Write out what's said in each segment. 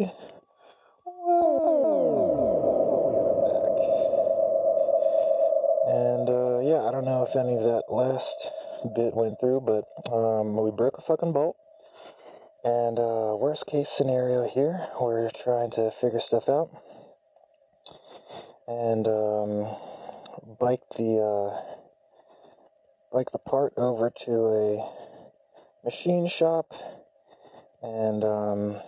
Whee! We are back. And yeah, I don't know if any of that last bit went through, but we broke a fucking bolt. And worst case scenario here, we're trying to figure stuff out. And bike the part over to a machine shop, and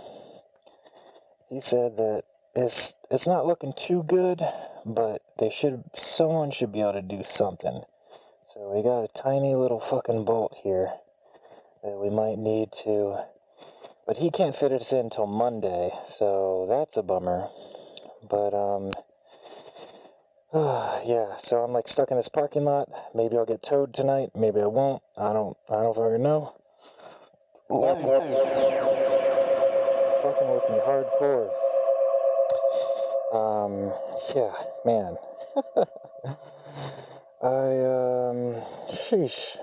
he said that it's not looking too good, but someone should be able to do something. So we got a tiny little fucking bolt here that we might need to, but he can't fit it in until Monday, so that's a bummer. But yeah, so I'm like stuck in this parking lot. Maybe I'll get towed tonight, maybe I won't. I don't fucking know. Fucking with me hardcore. Yeah, man. Sheesh.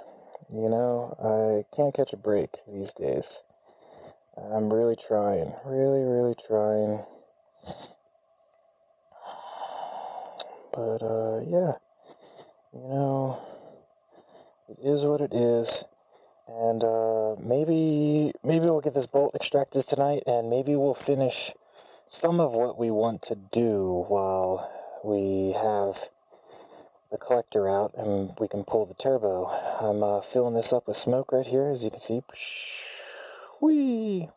You know, I can't catch a break these days. I'm really trying. Really trying. But, yeah. You know, it is what it is. And, maybe we'll get this bolt extracted tonight, and maybe we'll finish some of what we want to do while we have the collector out and we can pull the turbo. I'm filling this up with smoke right here, as you can see. Whee!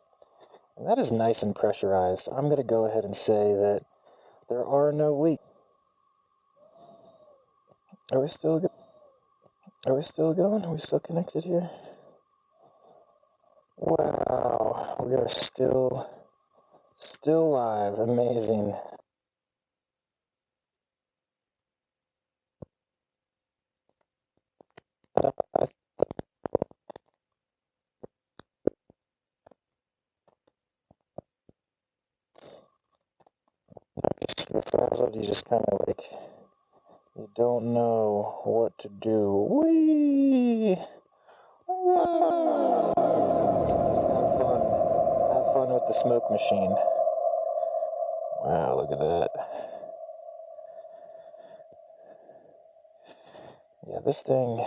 And that is nice and pressurized. I'm going to go ahead and say that there are no leaks. Are we still going? Are we still connected here? Wow, we are still live. Amazing. You just kind of like, you don't know what to do. Whee! So just have fun with the smoke machine. Wow, look at that. Yeah, this thing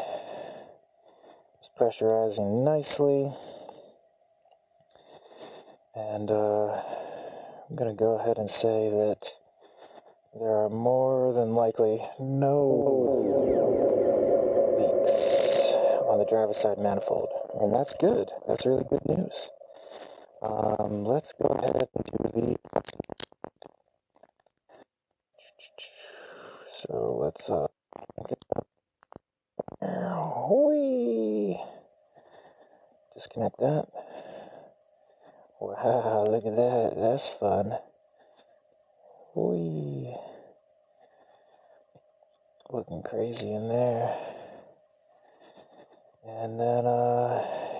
is pressurizing nicely. And I'm going to go ahead and say that there are more than likely no leaks on the driver's side manifold. And that's good. That's really good news. Let's go ahead and do the... So let's... Whee! Disconnect that. Wow, look at that. That's fun. Whee! Looking crazy in there. And then,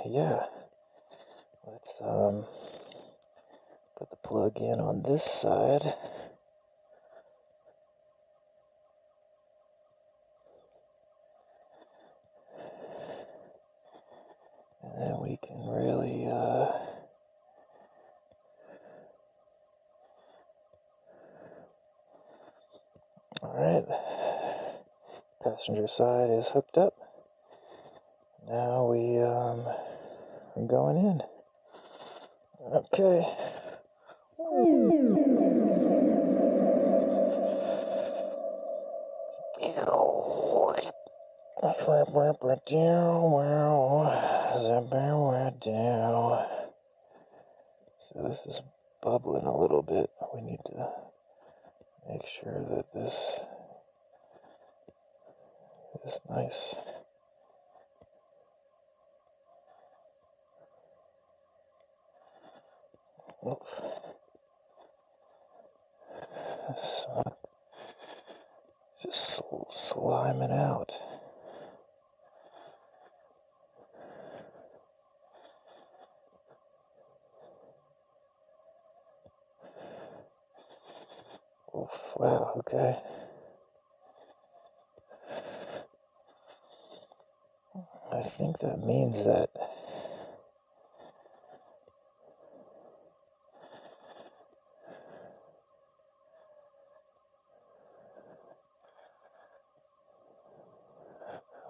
yeah. Let's, put the plug in on this side. And then we can really, alright. Passenger side is hooked up. Now we, are going in. Okay. So this is bubbling a little bit. We need to make sure that this is nice. Oof. So, just slime it out. Oof, wow, okay. I think that means that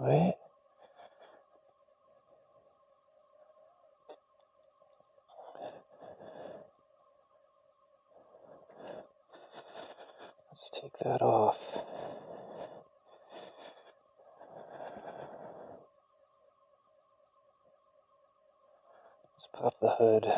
Right? Let's take that off. Let's pop the hood.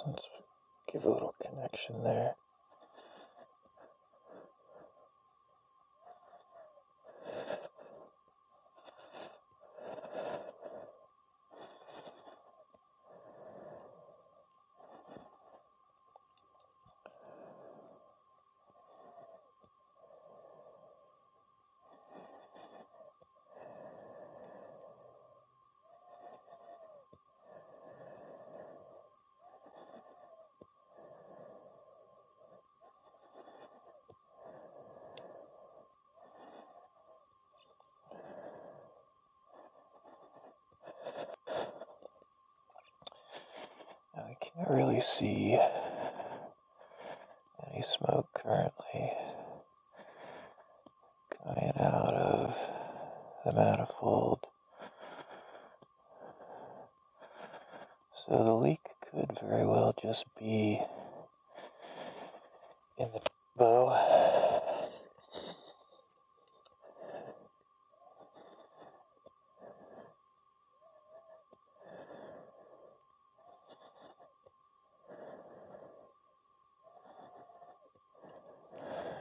Let's give a little connection there. Now I can't really see any smoke currently coming out of the manifold. So the leak could very well just be in the turbo.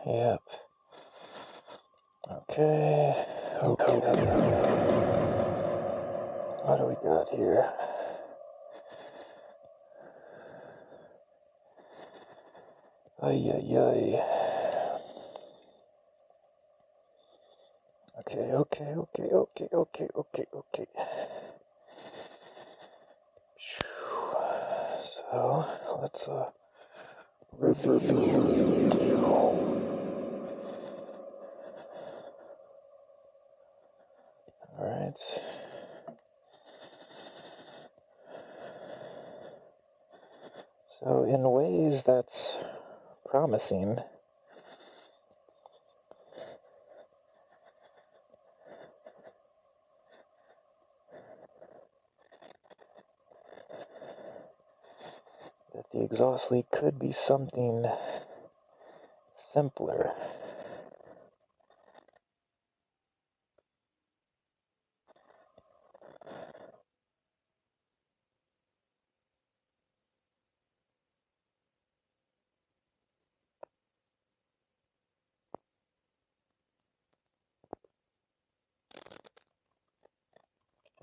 Yep. Okay. What do we got here? Ay, ay, ay. Okay. So, let's, review. Alright. So, in ways that's promising. That the exhaust leak could be something simpler.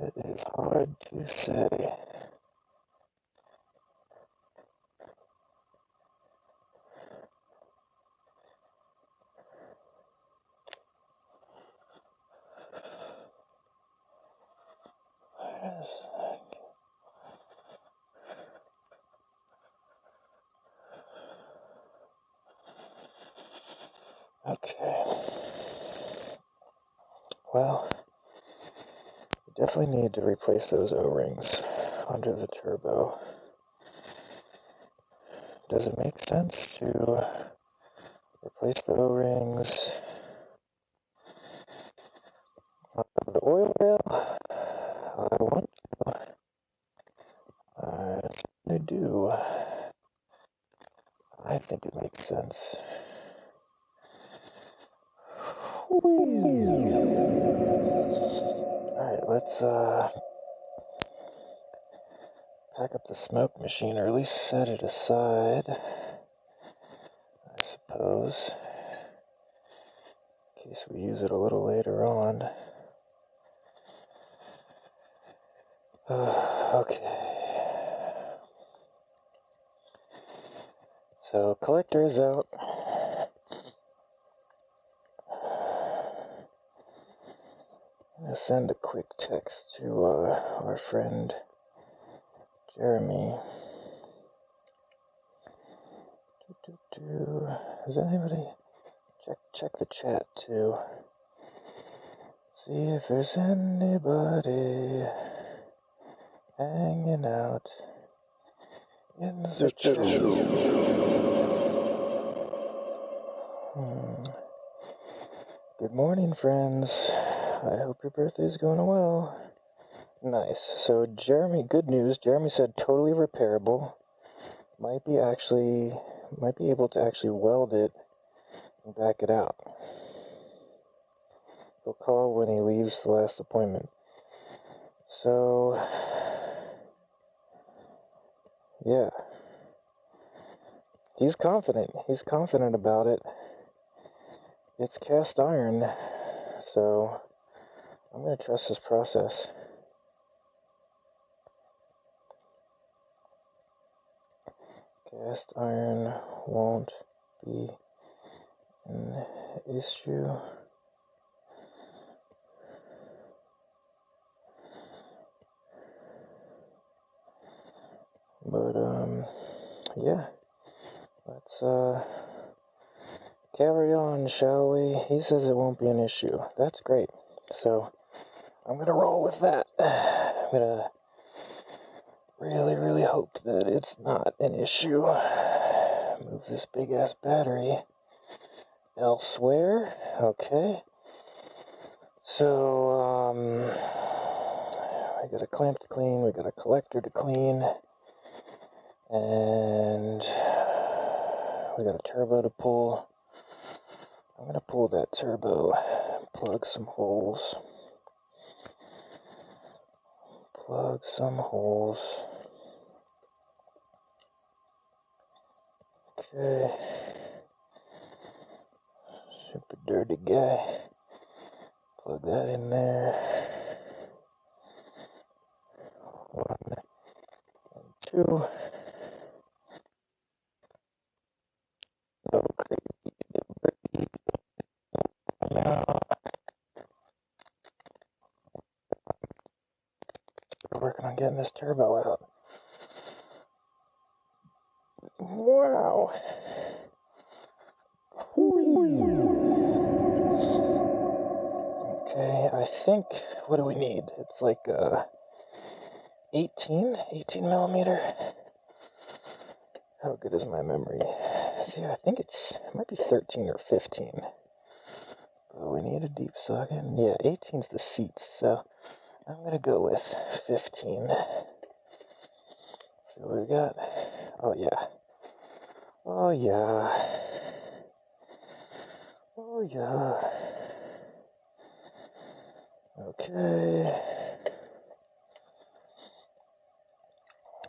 It is hard to say. Okay. Well, we definitely need to replace those O-rings under the turbo. does it make sense to replace the O-rings of the oil rail? I want to. I do. I think it makes sense. Alright, let's pack up the smoke machine, or at least set it aside, I suppose, in case we use it a little later on. Okay. So, collector is out. I'm going to send a quick text to our friend Jeremy. Is anybody? Check the chat too. See if there's anybody hanging out in the chat. Good morning, friends. I hope your birthday's going well. Nice. So Jeremy, good news. Jeremy said totally repairable. Might be able to actually weld it and back it out. He'll call when he leaves the last appointment. So, yeah. He's confident. He's confident about it. It's cast iron, so I'm going to trust his process. Cast iron won't be an issue. But, yeah. Let's, carry on, shall we? He says it won't be an issue. That's great. So, I'm gonna roll with that. I'm gonna really hope that it's not an issue. Move this big-ass battery elsewhere. Okay. So, we got a clamp to clean, we got a collector to clean, and we got a turbo to pull. I'm gonna pull that turbo, plug some holes. Plug some holes. Okay. Super dirty guy. Plug that in there. 1 and 2. No crazy. Now we're working on getting this turbo out. Wow. Okay, I think, what do we need? It's like 18 millimeter. How good is my memory? See, I think it might be 13 or 15. But we need a deep socket. Yeah, 18's the seats, so I'm gonna go with 15. See what we got. Oh yeah. Oh yeah. Oh yeah. Okay.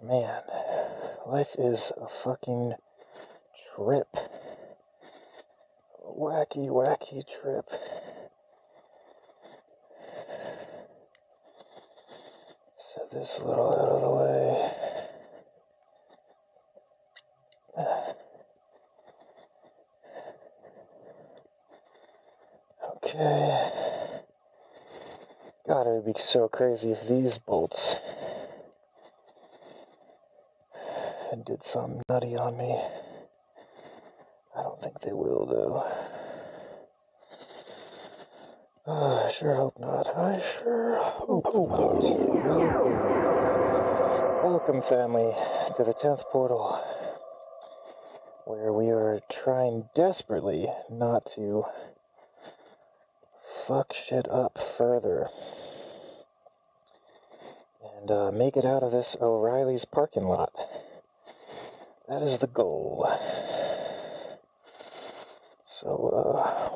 Man, life is a fucking trip. Wacky trip. Set this a little out of the way. Okay. God, it would be so crazy if these bolts did something nutty on me. I don't think they will, though. I sure hope not. I sure hope not. Welcome, family, to the 10th portal. where we are trying desperately not to fuck shit up further and make it out of this O'Reilly's parking lot. That is the goal. So,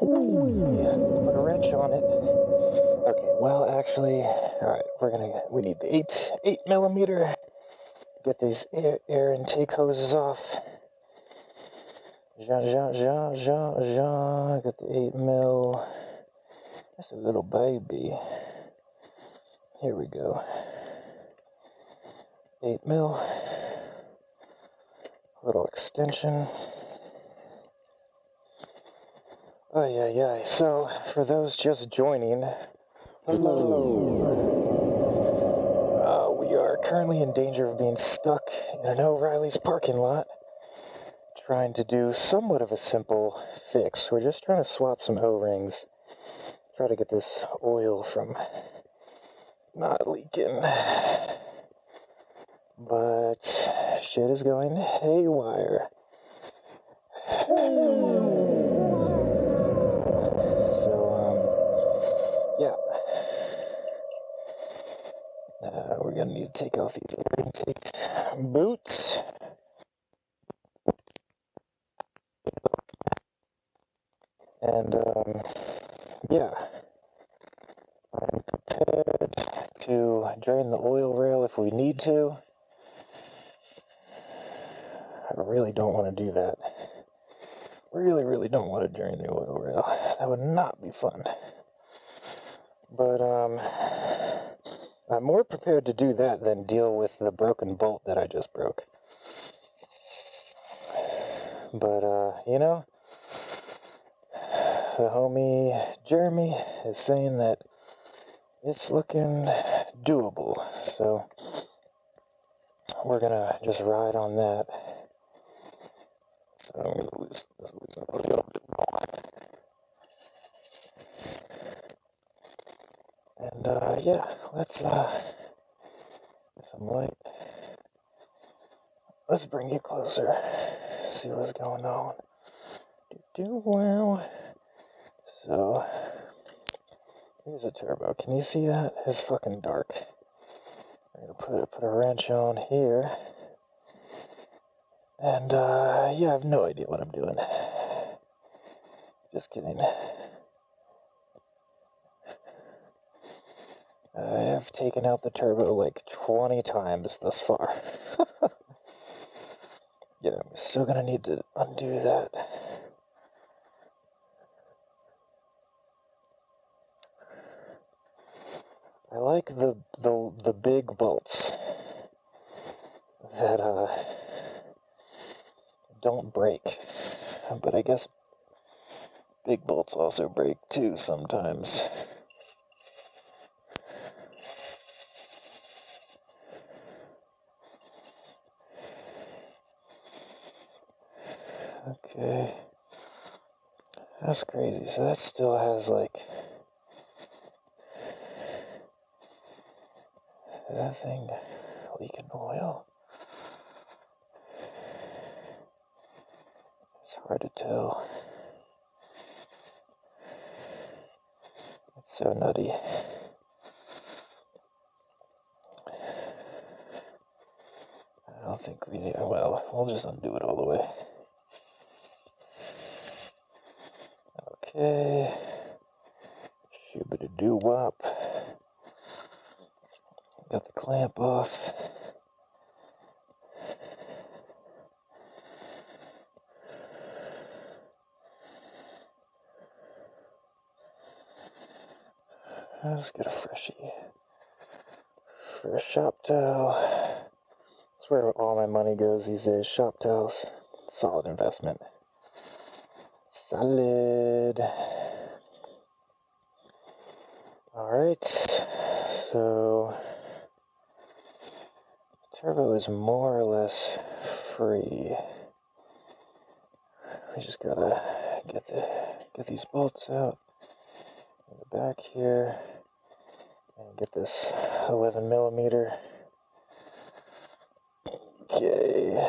let's put a wrench on it. Okay, well, actually, alright, we need the 8 millimeter. Get these air intake hoses off. Get the 8 mil. That's a little baby. Here we go. 8 mil. Little extension. Oh, yeah. So, for those just joining, hello. We are currently in danger of being stuck in an O'Reilly's parking lot, trying to do somewhat of a simple fix. We're just trying to swap some O-rings, try to get this oil from not leaking. But shit is going haywire. So, yeah. We're gonna need to take off these air intake boots. And, yeah. I'm prepared to drain the oil rail if we need to. I really don't want to do that. Really don't want to drain the oil rail. That would not be fun. But, I'm more prepared to do that than deal with the broken bolt that I just broke. But, you know, the homie Jeremy is saying that it's looking doable. So, we're gonna just ride on that. So, I'm gonna lose a little bit more. And, yeah, let's, get some light. Let's bring you closer, see what's going on. Wow. So, here's a turbo. Can you see that? It's fucking dark. I'm gonna put a wrench on here. And, yeah, I have no idea what I'm doing. Just kidding. I have taken out the turbo like 20 times thus far. Yeah, I'm still gonna need to undo that. I like the big bolts that don't break, but I guess big bolts also break too sometimes. Okay, that's crazy. So that still has like that thing leaking oil. It's hard to tell. It's so nutty. I don't think we need. Well, we'll just undo it all the way. Okay. Shibbity-doo-wop. Got the clamp off. Let's get a freshie. Fresh shop towel. That's where all my money goes these days. Shop towels. Solid investment. Solid. Alright. So, turbo is more or less free. We just gotta get these bolts out in the back here and get this 11 millimeter. Okay.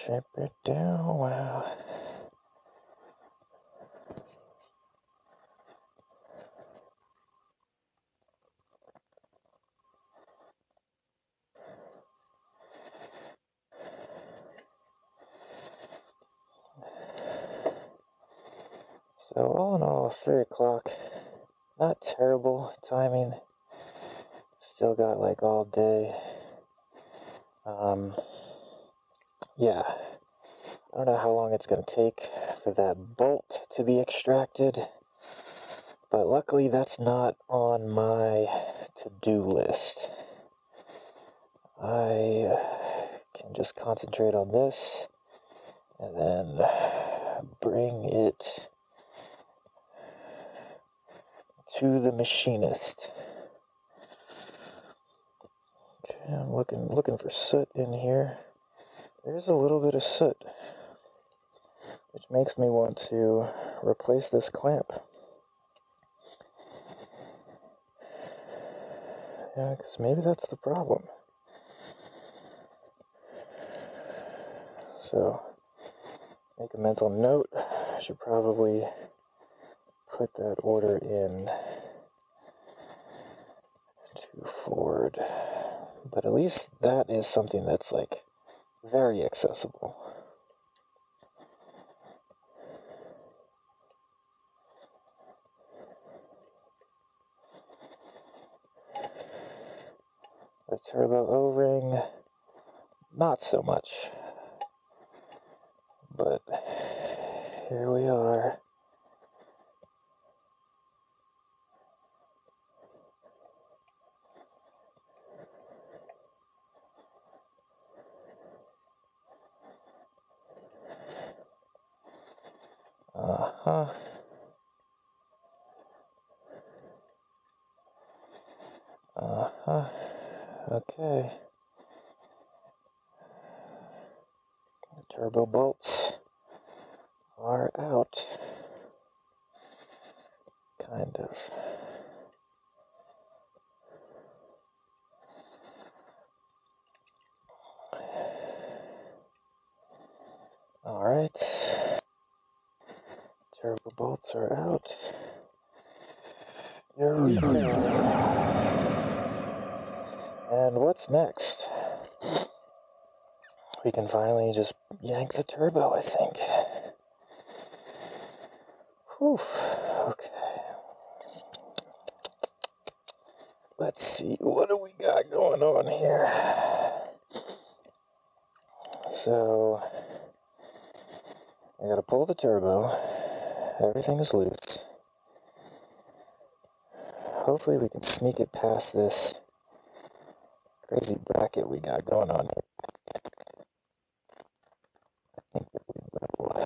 Strip it down, wow. So all in all, 3 o'clock, not terrible timing. Still got like all day. Yeah, I don't know how long it's going to take for that bolt to be extracted, but luckily that's not on my to-do list. I can just concentrate on this and then bring it to the machinist. Okay, I'm looking for soot in here. There's a little bit of soot, which makes me want to replace this clamp. Yeah, because maybe that's the problem. So, make a mental note. I should probably put that order in to Ford. But at least that is something that's like very accessible. The turbo O-ring, not so much. But here we are. Uh-huh. Uh-huh. Okay. The turbo bolts are out. Kind of. Alright. Turbo bolts are out. Here we go. And what's next? We can finally just yank the turbo, I think. Whew. Okay. Let's see, what do we got going on here? So, I gotta pull the turbo. Everything is loose. Hopefully we can sneak it past this crazy bracket we got going on here. I think that we will.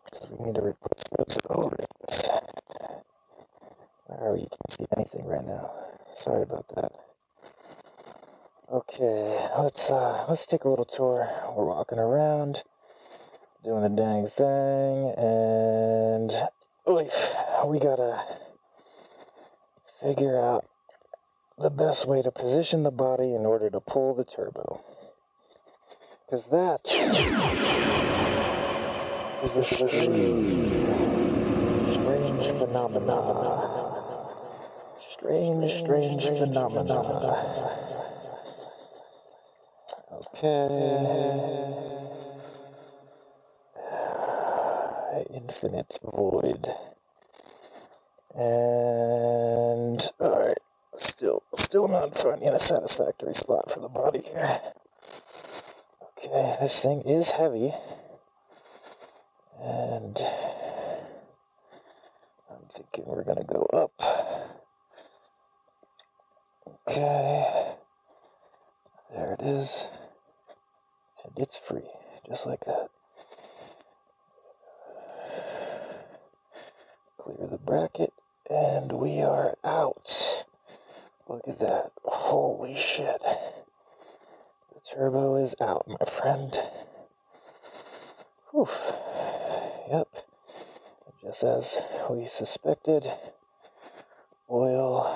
Because we need to replace those O-rings. Where you can't see anything right now. Sorry about that. Okay, let's take a little tour. We're walking around, doing the dang thing, and we gotta figure out the best way to position the body in order to pull the turbo. Because that is a strange phenomena. Strange phenomena. Okay. Infinite void. And alright. Still not finding a satisfactory spot for the body here. Okay, this thing is heavy. And I'm thinking we're gonna go up. Okay. There it is. And it's free, just like that. Clear the bracket, and we are out. Look at that. Holy shit. The turbo is out, my friend. Whew. Yep. Just as we suspected, oil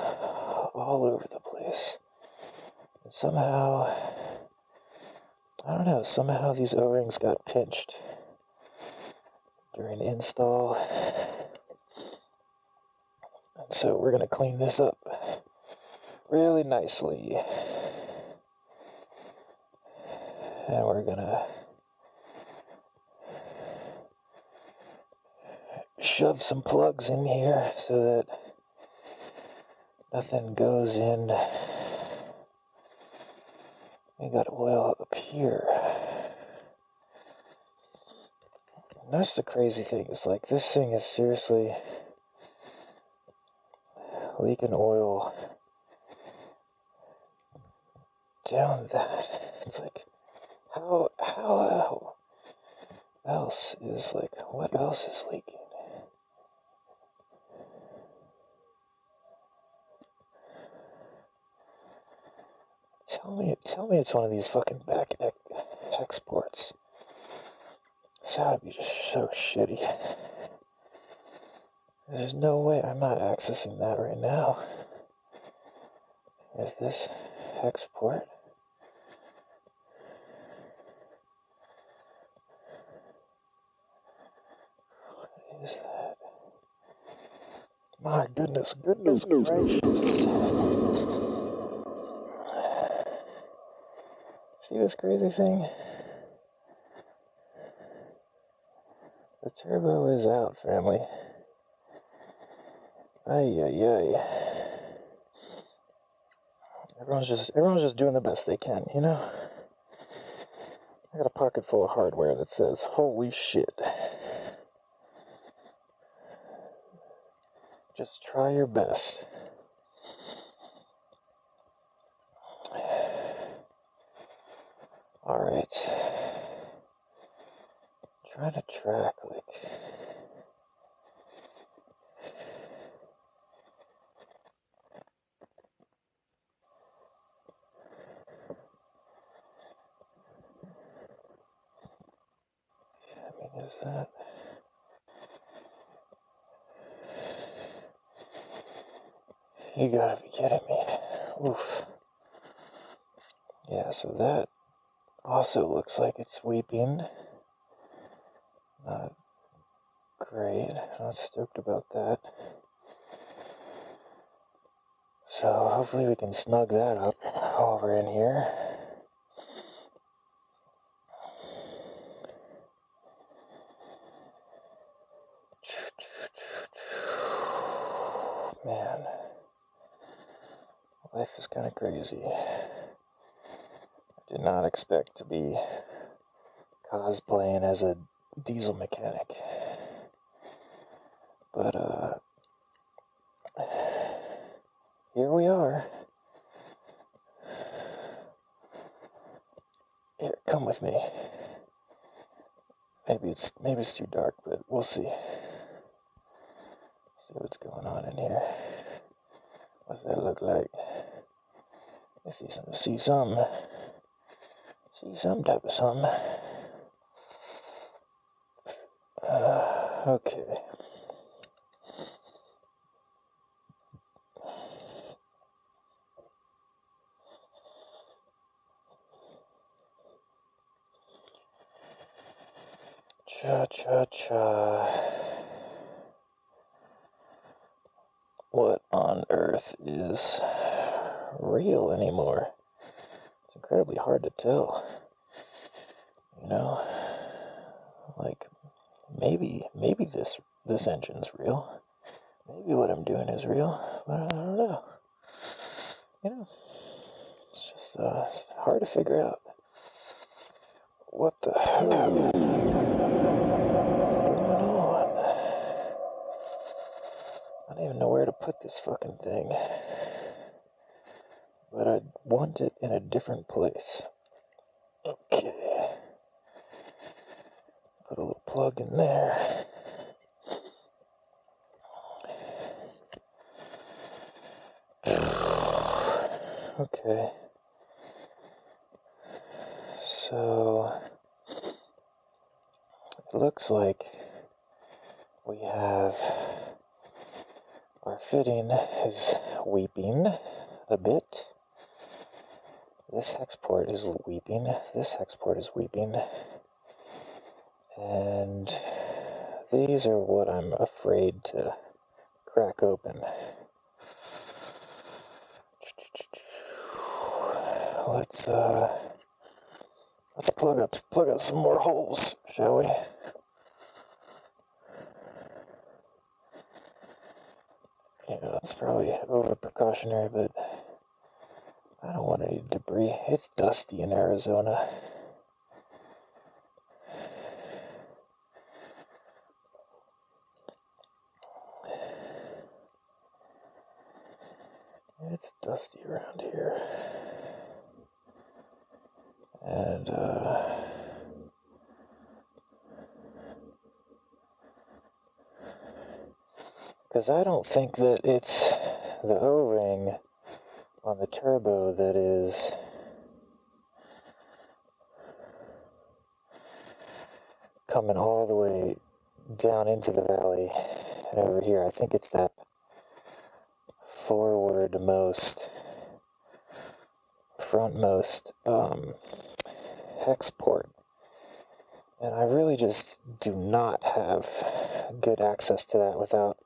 all over the place. And somehow I don't know, somehow these O-rings got pinched during install. And so we're going to clean this up really nicely. And we're going to shove some plugs in here so that nothing goes in. We got oil up here. And that's the crazy thing. It's like this thing is seriously leaking oil down that. It's like, how else is, like, what else is leaking? Tell me it's one of these fucking back exports. So that'd be just so shitty. There's no way I'm not accessing that right now. There's this export. What is that? My goodness gracious. See this crazy thing? The turbo is out, family. Ay, ay, ay. Everyone's just doing the best they can, you know? I got a pocket full of hardware that says, holy shit. Just try your best. Alright. Trying to track, like... I mean, is that... You gotta be kidding me. Oof. Yeah, so that also looks like it's weeping. Not great. Not stoked about that. So hopefully we can snug that up while we're in here. Man, life is kind of crazy. I did not expect to be cosplaying as a diesel mechanic. But, here we are. Here, come with me. Maybe it's too dark, but we'll see. See what's going on in here. What's that look like? I see some type of something. Okay. Cha. What on earth is real anymore? It's incredibly hard to tell. You know? Like, maybe this engine's real. Maybe what I'm doing is real, but I don't know. You know? It's just it's hard to figure out. What the hell is going on? I don't even know where to put this fucking thing. But I want it in a different place. Okay. Put a little plug in there. Okay. So it looks like we have our fitting is weeping a bit. This hex port is weeping. This hex port is weeping. And these are what I'm afraid to crack open. Let's plug up some more holes, shall we? Yeah, it's probably over precautionary, but I don't want any debris. It's dusty in Arizona. It's dusty around here. And, because I don't think that it's the O-ring on the turbo that is coming all the way down into the valley and over here. I think it's that frontmost hex port. And I really just do not have good access to that without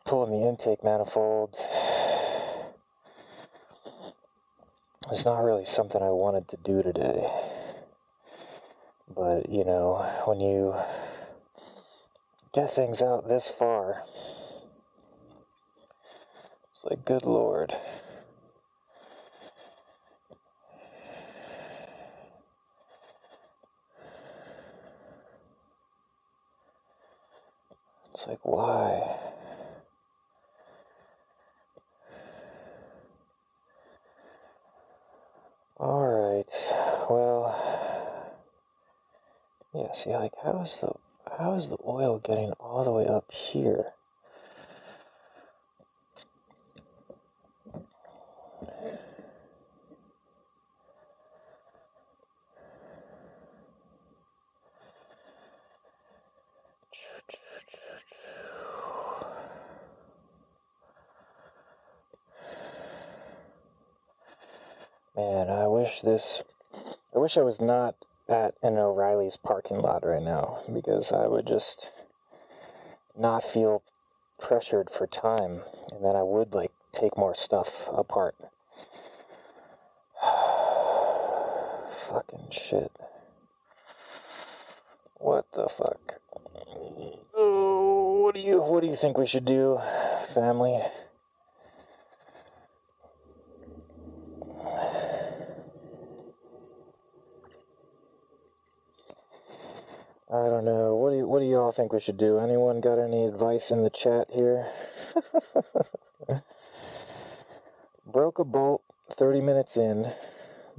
pulling the intake manifold. It's not really something I wanted to do today. But, you know, when you get things out this far, it's like, good Lord. It's like, why? Alright, well, yeah, see, like, how is the oil getting all the way up here? Man, I wish I was not at an O'Reilly's parking lot right now, because I would just not feel pressured for time, and then I would, like, take more stuff apart. Fucking shit. What the fuck? Oh, what do you think we should do, family? I don't know. What do y'all think we should do? Anyone got any advice in the chat here? Broke a bolt 30 minutes in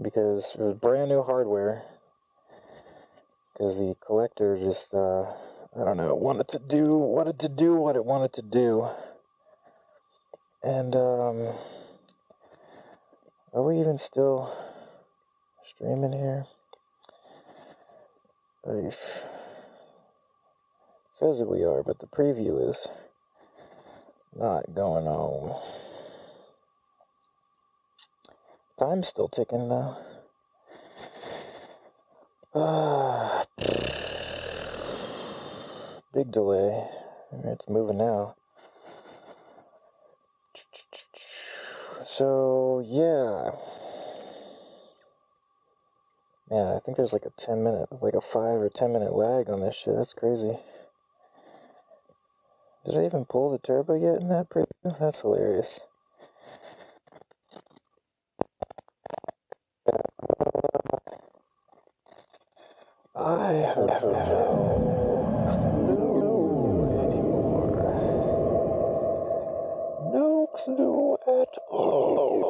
because it was brand new hardware. Because the collector just, I don't know, wanted to do what it wanted to do. And, are we even still streaming here? It says that we are, but the preview is not going on. Time's still ticking, though. Big delay. It's moving now. So, yeah. Man, I think there's like a 5 or 10 minute lag on this shit. That's crazy. Did I even pull the turbo yet in that preview? That's hilarious. I have no clue anymore. No clue at all.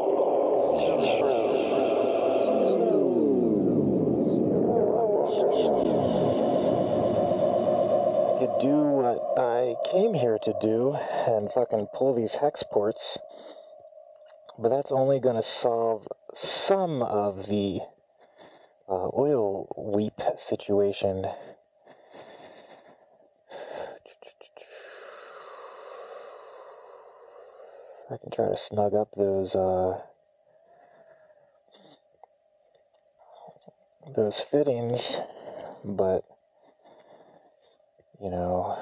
I could do what I came here to do and fucking pull these hex ports, but that's only gonna solve some of the oil weep situation. I can try to snug up those those fittings, but, you know,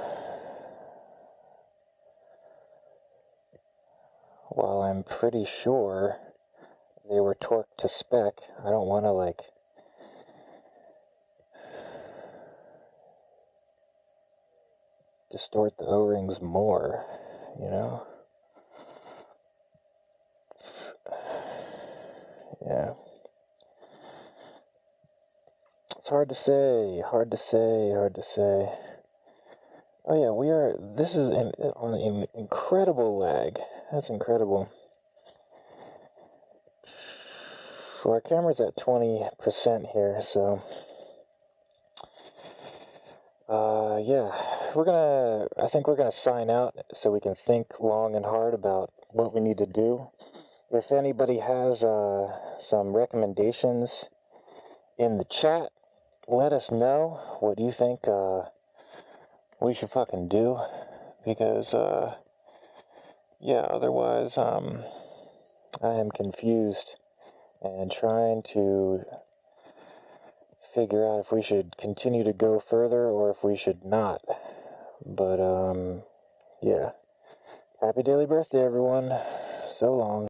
while I'm pretty sure they were torqued to spec, I don't want to, like, distort the O-rings more, you know? Yeah. It's hard to say, hard to say. Oh yeah, this is on an incredible lag. That's incredible. Well, our camera's at 20% here, so... yeah, I think we're gonna sign out so we can think long and hard about what we need to do. If anybody has, some recommendations in the chat, let us know what you think, we should fucking do, because, yeah, otherwise, I am confused and trying to figure out if we should continue to go further or if we should not. But, yeah. Happy daily birthday, everyone. So long.